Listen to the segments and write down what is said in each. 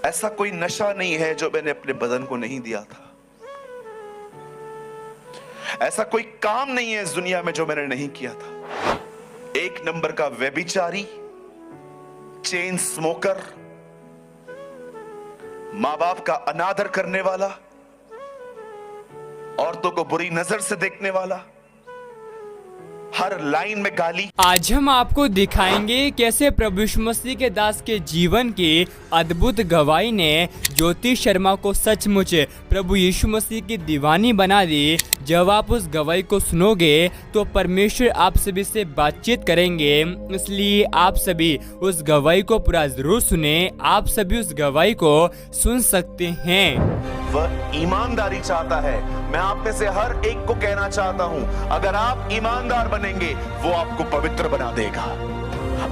ऐसा कोई नशा नहीं है जो मैंने अपने बदन को नहीं दिया था। ऐसा कोई काम नहीं है इस दुनिया में जो मैंने नहीं किया था। एक नंबर का व्यभिचारी, चेन स्मोकर, मां बाप का अनादर करने वाला, औरतों को बुरी नजर से देखने वाला, हर लाइन में गाली। आज हम आपको दिखाएंगे कैसे प्रभु यीशु मसीह के दास के जीवन की अद्भुत गवाही ने ज्योति शर्मा को सचमुच प्रभु यीशु मसीह की दीवानी बना दी। जब आप उस गवाही को सुनोगे तो परमेश्वर आप सभी से बातचीत करेंगे, इसलिए आप सभी उस गवाही को पूरा जरूर सुने। आप सभी उस गवाही को सुन सकते हैं। वह ईमानदारी चाहता है। मैं आप में से हर एक को कहना चाहता हूं, अगर आप ईमानदार बनेंगे वो आपको पवित्र बना देगा।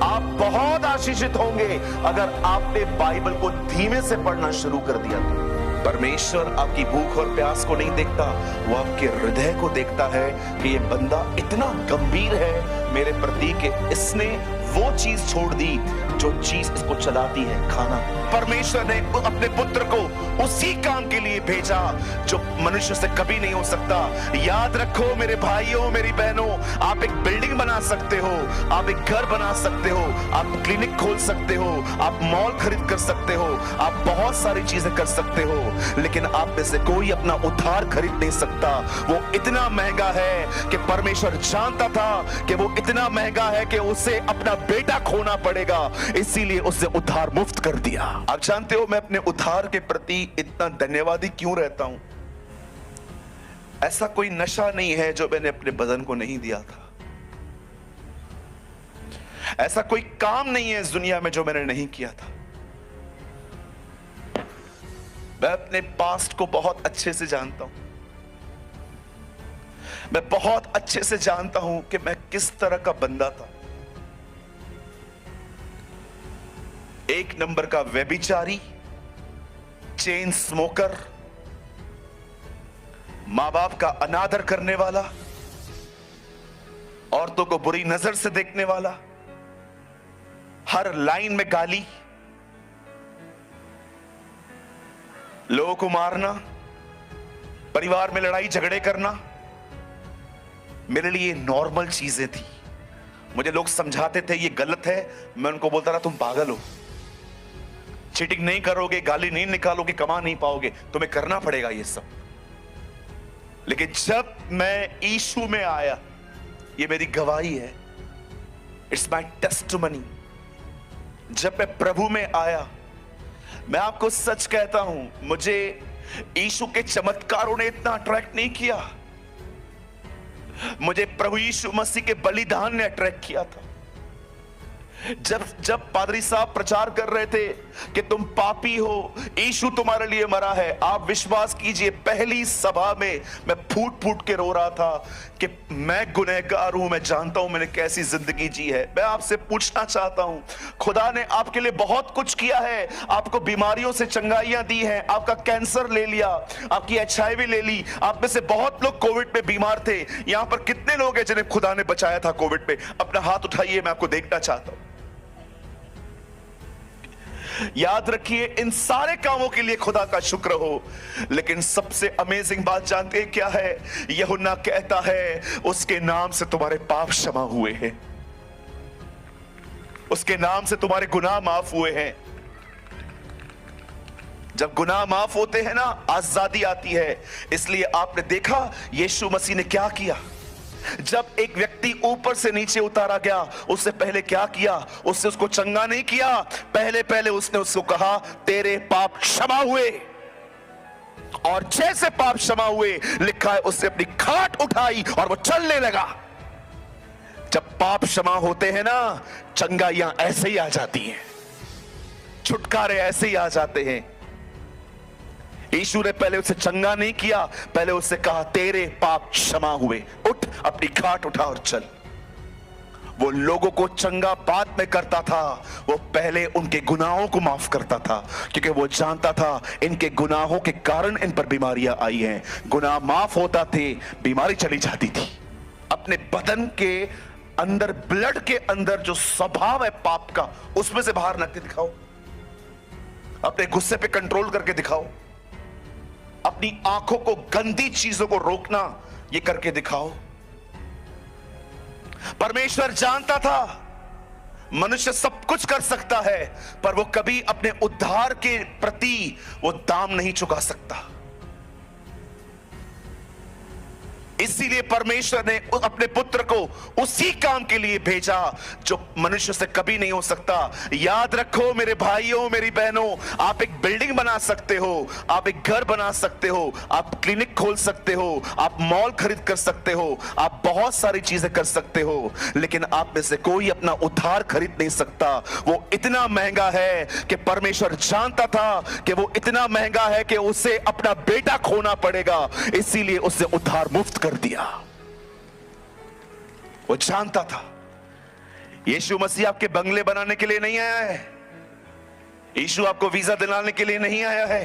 आप बहुत आशीषित होंगे अगर आपने बाइबल को धीमे से पढ़ना शुरू कर दिया तो। परमेश्वर आपकी भूख और प्यास को नहीं देखता, वो आपके हृदय को देखता है कि ये बंदा इतना गंभीर है मेरे प्रति कि इसने वो चीज छोड़ दी जो चीज इसको चलाती है, खाना। परमेश्वर ने अपने पुत्र को उसी काम के लिए भेजा जो मनुष्य से कभी नहीं हो सकता। याद रखो मेरे भाइयों, मेरी बहनों, आप एक बिल्डिंग बना सकते हो, आप एक घर बना सकते हो, आप क्लिनिक खोल सकते हो, आप मॉल खरीद कर सकते हो, आप बहुत सारी चीजें कर सकते हो, लेकिन आप में से कोई अपना उद्धार खरीद नहीं सकता। वो इतना महंगा है कि परमेश्वर जानता था कि वो इतना महंगा है कि उसे अपना बेटा खोना पड़ेगा, इसीलिए उसने उद्धार मुफ्त कर दिया। आप जानते हो मैं अपने उद्धार के प्रति इतना धन्यवादी क्यों रहता हूं? ऐसा कोई नशा नहीं है जो मैंने अपने बदन को नहीं दिया था। ऐसा कोई काम नहीं है इस दुनिया में जो मैंने नहीं किया था। मैं अपने पास्ट को बहुत अच्छे से जानता हूं। मैं बहुत अच्छे से जानता हूं कि मैं किस तरह का बंदा था। एक नंबर का व्यभिचारी, चेन स्मोकर, मां बाप का अनादर करने वाला, औरतों को बुरी नजर से देखने वाला, हर लाइन में गाली, लोगों को मारना, परिवार में लड़ाई झगड़े करना मेरे लिए नॉर्मल चीजें थी। मुझे लोग समझाते थे ये गलत है, मैं उनको बोलता रहा तुम पागल हो, चीटिंग नहीं करोगे, गाली नहीं निकालोगे, कमा नहीं पाओगे, तुम्हें करना पड़ेगा ये सब। लेकिन जब मैं यीशु में आया, ये मेरी गवाही है, इट्स माय टेस्टिमनी। जब मैं प्रभु में आया, मैं आपको सच कहता हूं, मुझे यीशु के चमत्कारों ने इतना अट्रैक्ट नहीं किया, मुझे प्रभु यीशु मसीह के बलिदान ने अट्रैक्ट किया था। जब पादरी साहब प्रचार कर रहे थे कि तुम पापी हो, यीशु तुम्हारे लिए मरा है, आप विश्वास कीजिए पहली सभा में मैं फूट फूट के रो रहा था कि मैं गुनहगार हूं, मैं जानता हूं मैंने कैसी जिंदगी जी है। मैं आपसे पूछना चाहता हूं, खुदा ने आपके लिए बहुत कुछ किया है, आपको बीमारियों से चंगाइयां दी हैं, आपका कैंसर ले लिया, आपकी HIV ले ली, आप में से बहुत लोग कोविड में बीमार थे। यहां पर कितने लोग हैं जिन्हें खुदा ने बचाया था कोविड में? अपना हाथ उठाइए, मैं आपको देखना चाहता हूं। याद रखिए इन सारे कामों के लिए खुदा का शुक्र हो। लेकिन सबसे अमेजिंग बात जानते हैं क्या है? यूहन्ना कहता है उसके नाम से तुम्हारे पाप क्षमा हुए हैं, उसके नाम से तुम्हारे गुनाह माफ हुए हैं। जब गुनाह माफ होते हैं ना, आजादी आती है। इसलिए आपने देखा यीशु मसीह ने क्या किया। जब एक व्यक्ति ऊपर से नीचे उतारा गया, उससे पहले क्या किया? उससे उसको चंगा नहीं किया, पहले उसने उसको कहा तेरे पाप क्षमा हुए। और जैसे पाप क्षमा हुए, लिखा है उसने अपनी खाट उठाई और वो चलने लगा। जब पाप क्षमा होते हैं ना, चंगाइयां ऐसे ही आ जाती हैं, छुटकारे ऐसे ही आ जाते हैं। यीशु ने पहले उसे चंगा नहीं किया, पहले उससे कहा तेरे पाप क्षमा हुए, उठ अपनी खाट उठा और चल। वो लोगों को चंगा बाद में करता था, वो पहले उनके गुनाहों को माफ करता था, क्योंकि वो जानता था इनके गुनाहों के कारण इन पर बीमारियां आई हैं। गुनाह माफ होता थे, बीमारी चली जाती थी। अपने बदन के अंदर, ब्लड के अंदर जो स्वभाव है पाप का, उसमें से बाहर निकल दिखाओ। अपने गुस्से पे कंट्रोल करके दिखाओ, अपनी आंखों को गंदी चीजों को रोकना ये करके दिखाओ। परमेश्वर जानता था मनुष्य सब कुछ कर सकता है, पर वो कभी अपने उद्धार के प्रति वो दाम नहीं चुका सकता। इसीलिए परमेश्वर ने अपने पुत्र को उसी काम के लिए भेजा जो मनुष्य से कभी नहीं हो सकता। याद रखो मेरे भाइयों, मेरी बहनों, आप एक बिल्डिंग बना सकते हो, आप एक घर बना सकते हो, आप क्लिनिक खोल सकते हो, आप मॉल खरीद कर सकते हो, आप बहुत सारी चीजें कर सकते हो, लेकिन आप में से कोई अपना उद्धार खरीद नहीं सकता। वो इतना महंगा है कि परमेश्वर जानता था कि वो इतना महंगा है कि उसे अपना बेटा खोना पड़ेगा, इसीलिए उसे उद्धार मुफ्त कर दिया। वो जानता था यीशु मसीह आपके बंगले बनाने के लिए नहीं आया है, यीशु आपको वीजा दिलाने के लिए नहीं आया है।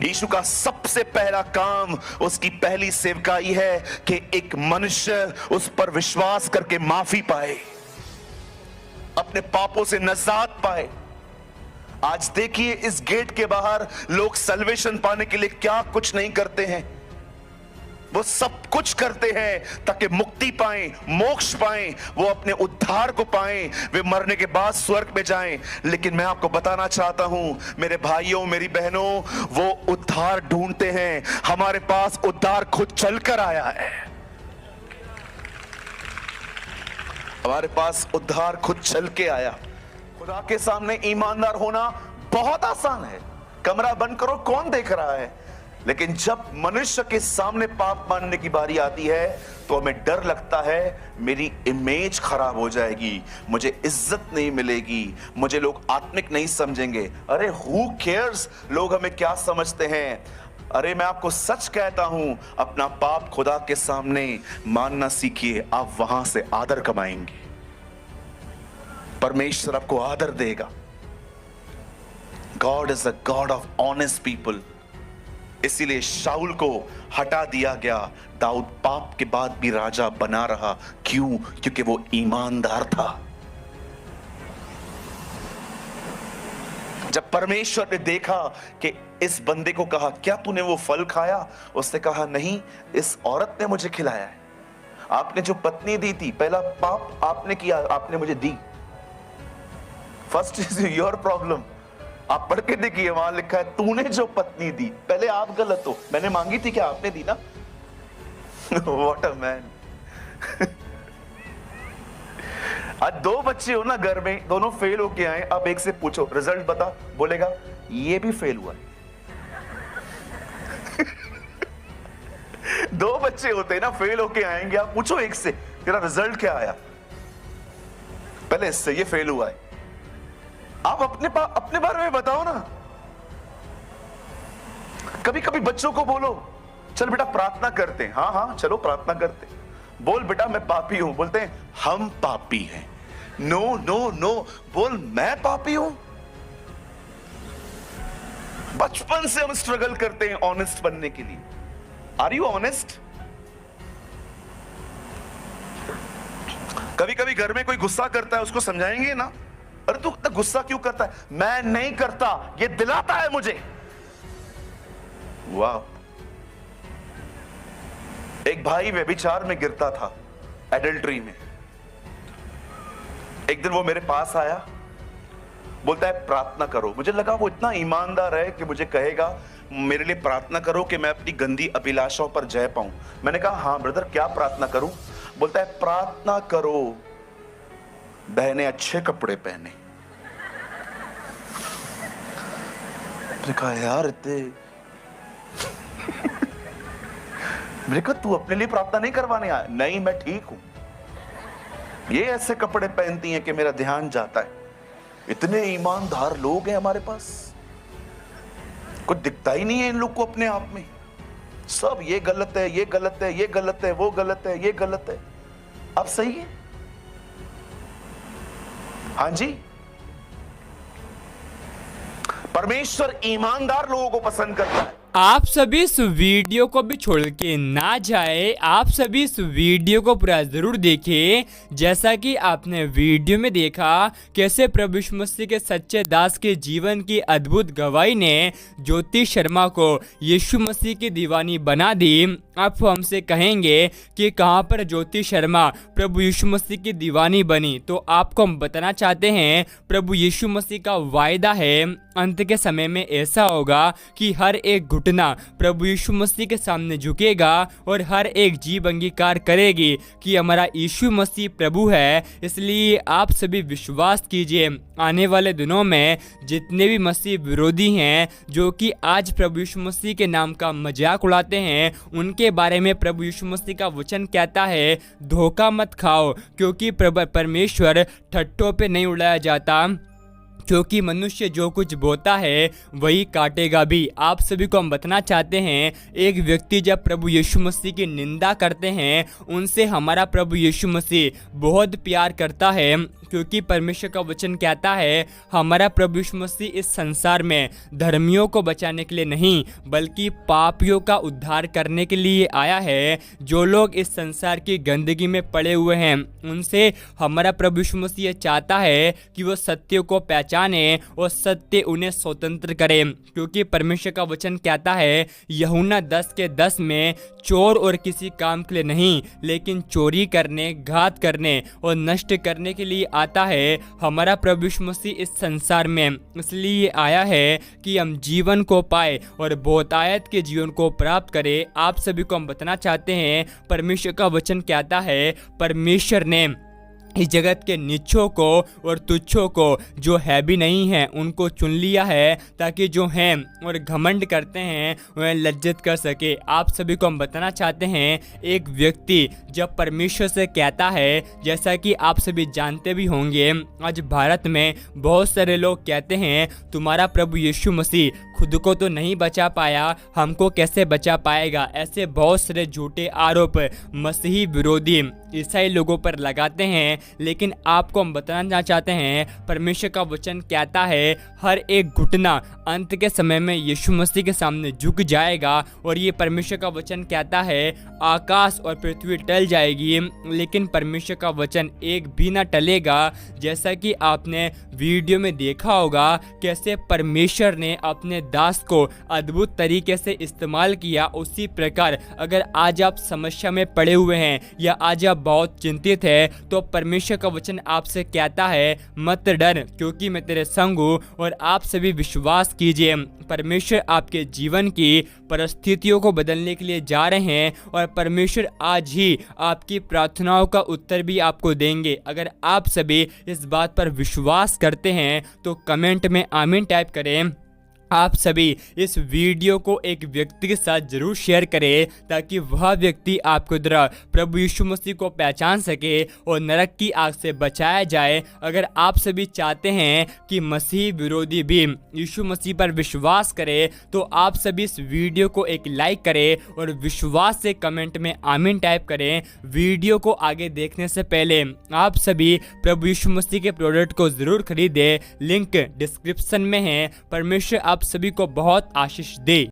यीशु का सबसे पहला काम, उसकी पहली सेवकाई है कि एक मनुष्य उस पर विश्वास करके माफी पाए, अपने पापों से नजात पाए। आज देखिए इस गेट के बाहर लोग सल्वेशन पाने के लिए क्या कुछ नहीं करते हैं, वो सब कुछ करते हैं ताकि मुक्ति पाएं, मोक्ष पाएं, वो अपने उद्धार को पाएं, वे मरने के बाद स्वर्ग में जाएं। लेकिन मैं आपको बताना चाहता हूं मेरे भाइयों, मेरी बहनों, वो उद्धार ढूंढते हैं। हमारे पास उद्धार खुद चलकर आया है, हमारे पास उद्धार खुद चल के आया। खुदा के सामने ईमानदार होना बहुत आसान है, कमरा बंद करो, कौन देख रहा है। लेकिन जब मनुष्य के सामने पाप मानने की बारी आती है तो हमें डर लगता है मेरी इमेज खराब हो जाएगी, मुझे इज्जत नहीं मिलेगी, मुझे लोग आत्मिक नहीं समझेंगे। अरे हु केयर्स, लोग हमें क्या समझते हैं। अरे मैं आपको सच कहता हूं, अपना पाप खुदा के सामने मानना सीखिए, आप वहां से आदर कमाएंगे, परमेश्वर आपको आदर देगा। God is a God of honest people. इसीलिए शाऊल को हटा दिया गया, दाऊद पाप के बाद भी राजा बना रहा। क्यों? क्योंकि वो ईमानदार था। जब परमेश्वर ने देखा कि इस बंदे को कहा क्या तूने वो फल खाया, उसने कहा नहीं, इस औरत ने मुझे खिलाया है। आपने जो पत्नी दी थी, पहला पाप आपने किया, आपने मुझे दी। First is your problem. आप पढ़ के देखिए, वहां लिखा है तूने जो पत्नी दी, पहले आप गलत हो। मैंने मांगी थी क्या? आपने दी ना। What a man. आज दो बच्चे हो ना घर में, दोनों फेल होके आए, अब एक से पूछो रिजल्ट बता, बोलेगा ये भी फेल हुआ। दो बच्चे होते हैं ना, फेल होके आएंगे, आप पूछो एक से तेरा रिजल्ट क्या आया, पहले इससे ये फेल हुआ है। आप अपने बारे में बताओ ना। कभी कभी बच्चों को बोलो चल बेटा प्रार्थना करते हैं। हाँ हाँ चलो प्रार्थना करते हैं। बोल बेटा मैं पापी हूं, बोलते हैं हम पापी हैं। नो नो नो, बोल मैं पापी हूं। बचपन से हम स्ट्रगल करते हैं ऑनेस्ट बनने के लिए। Are you honest? कभी कभी घर में कोई गुस्सा करता है, उसको समझाएंगे ना, अरे तू इतना गुस्सा क्यों करता है? मैं नहीं करता, ये दिलाता है मुझे। वाह। एक भाई व्यभिचार में गिरता था, एडल्ट्री में। एक दिन वो मेरे पास आया, बोलता है प्रार्थना करो। मुझे लगा वो इतना ईमानदार है कि मुझे कहेगा मेरे लिए प्रार्थना करो कि मैं अपनी गंदी अभिलाषाओं पर जय पाऊं। मैंने कहा हाँ ब्रदर क्या प्रार्थना करूं? बोलता है प्रार्थना करो बहनें अच्छे कपड़े पहने। मैंने कहा यार इतने मैंने कहा तू अपने लिए प्रार्थना नहीं करवाने आया? नहीं मैं ठीक हूं, ये ऐसे कपड़े पहनती हैं कि मेरा ध्यान जाता है। इतने ईमानदार लोग हैं हमारे पास, कुछ दिखता ही नहीं है इन लोग को अपने आप में। सब ये गलत है, ये गलत है, ये गलत है, वो गलत है, ये गलत है। अब सही है? हाँ जी। परमेश्वर ईमानदार लोगों को पसंद करता है। आप सभी इस वीडियो को भी छोड़ के ना जाए, आप सभी इस वीडियो को पूरा जरूर देखें। जैसा कि आपने वीडियो में देखा कैसे प्रभु यीशु मसीह के सच्चे दास के जीवन की अद्भुत गवाही ने ज्योति शर्मा को यीशु मसीह की दीवानी बना दी। आप हमसे कहेंगे कि कहां पर ज्योति शर्मा प्रभु यीशु मसीह की दीवानी बनी, तो आपको हम बताना चाहते हैं प्रभु यीशु मसीह का वायदा है अंत के समय में ऐसा होगा कि हर एक घुटना प्रभु यीशु मसीह के सामने झुकेगा और हर एक जीभ अंगीकार करेगी कि हमारा यीशु मसीह प्रभु है। इसलिए आप सभी विश्वास कीजिए, आने वाले दिनों में जितने भी मसीह विरोधी हैं जो कि आज प्रभु यीशु मसीह के नाम का मजाक उड़ाते हैं, उनके बारे में प्रभु यीशु मसीह का वचन कहता है धोखा मत खाओ, क्योंकि परमेश्वर ठट्ठों पे नहीं उड़ाया जाता, क्योंकि मनुष्य जो कुछ बोता है वही काटेगा भी। आप सभी को हम बताना चाहते हैं, एक व्यक्ति जब प्रभु यीशु मसीह की निंदा करते हैं, उनसे हमारा प्रभु यीशु मसीह बहुत प्यार करता है, क्योंकि परमेश्वर का वचन कहता है हमारा प्रभु यीशु मसीह इस संसार में धर्मियों को बचाने के लिए नहीं बल्कि पापियों का उद्धार करने के लिए आया है। जो लोग इस संसार की गंदगी में पड़े हुए हैं, उनसे हमारा प्रभु यीशु मसीह चाहता है कि वो सत्य को पहचाने और सत्य उन्हें स्वतंत्र करे, क्योंकि परमेश्वर का वचन कहता है यूहन्ना 10:10 में चोर और किसी काम के लिए नहीं लेकिन चोरी करने, घात करने और नष्ट करने के लिए आता है। हमारा प्रभु यीशु मसीह इस संसार में इसलिए आया है कि हम जीवन को पाए और बहुतायत के जीवन को प्राप्त करें। आप सभी को हम बताना चाहते हैं, परमेश्वर का वचन कहता है परमेश्वर ने इस जगत के नीचों को और तुच्छों को जो है भी नहीं है उनको चुन लिया है, ताकि जो हैं और घमंड करते हैं वह लज्जित कर सके। आप सभी को हम बताना चाहते हैं, एक व्यक्ति जब परमेश्वर से कहता है, जैसा कि आप सभी जानते भी होंगे, आज भारत में बहुत सारे लोग कहते हैं तुम्हारा प्रभु यीशु मसीह खुद को तो नहीं बचा पाया, हमको कैसे बचा पाएगा। ऐसे बहुत सारे झूठे आरोप मसीही विरोधी ईसाई लोगों पर लगाते हैं, लेकिन आपको हम बताना चाहते हैं परमेश्वर का वचन कहता है हर एक घुटना अंत के समय में यीशु मसीह के सामने झुक जाएगा। और ये परमेश्वर का वचन कहता है आकाश और पृथ्वी टल जाएगी लेकिन परमेश्वर का वचन एक भी ना टलेगा। जैसा कि आपने वीडियो में देखा होगा कैसे परमेश्वर ने अपने दास को अद्भुत तरीके से इस्तेमाल किया, उसी प्रकार अगर आज आप समस्या में पड़े हुए हैं या आज आप बहुत चिंतित है, तो परमेश्वर का वचन आपसे कहता है मत डर, क्योंकि मैं तेरे संग हूं। और आप सभी विश्वास कीजिए, परमेश्वर आपके जीवन की परिस्थितियों को बदलने के लिए जा रहे हैं और परमेश्वर आज ही आपकी प्रार्थनाओं का उत्तर भी आपको देंगे। अगर आप सभी इस बात पर विश्वास करते हैं तो कमेंट में आमीन टाइप करें। आप सभी इस वीडियो को एक व्यक्ति के साथ जरूर शेयर करें, ताकि वह व्यक्ति आपको द्वारा प्रभु यीशु मसीह को पहचान सके और नरक की आग से बचाया जाए। अगर आप सभी चाहते हैं कि मसीह विरोधी भी यीशु मसीह पर विश्वास करें, तो आप सभी इस वीडियो को एक लाइक करें और विश्वास से कमेंट में आमीन टाइप करें। वीडियो को आगे देखने से पहले आप सभी प्रभु यीशु मसीह के प्रोडक्ट को जरूर खरीदें, लिंक डिस्क्रिप्शन में है। परमेश्वर आप सभी को बहुत आशीष दे।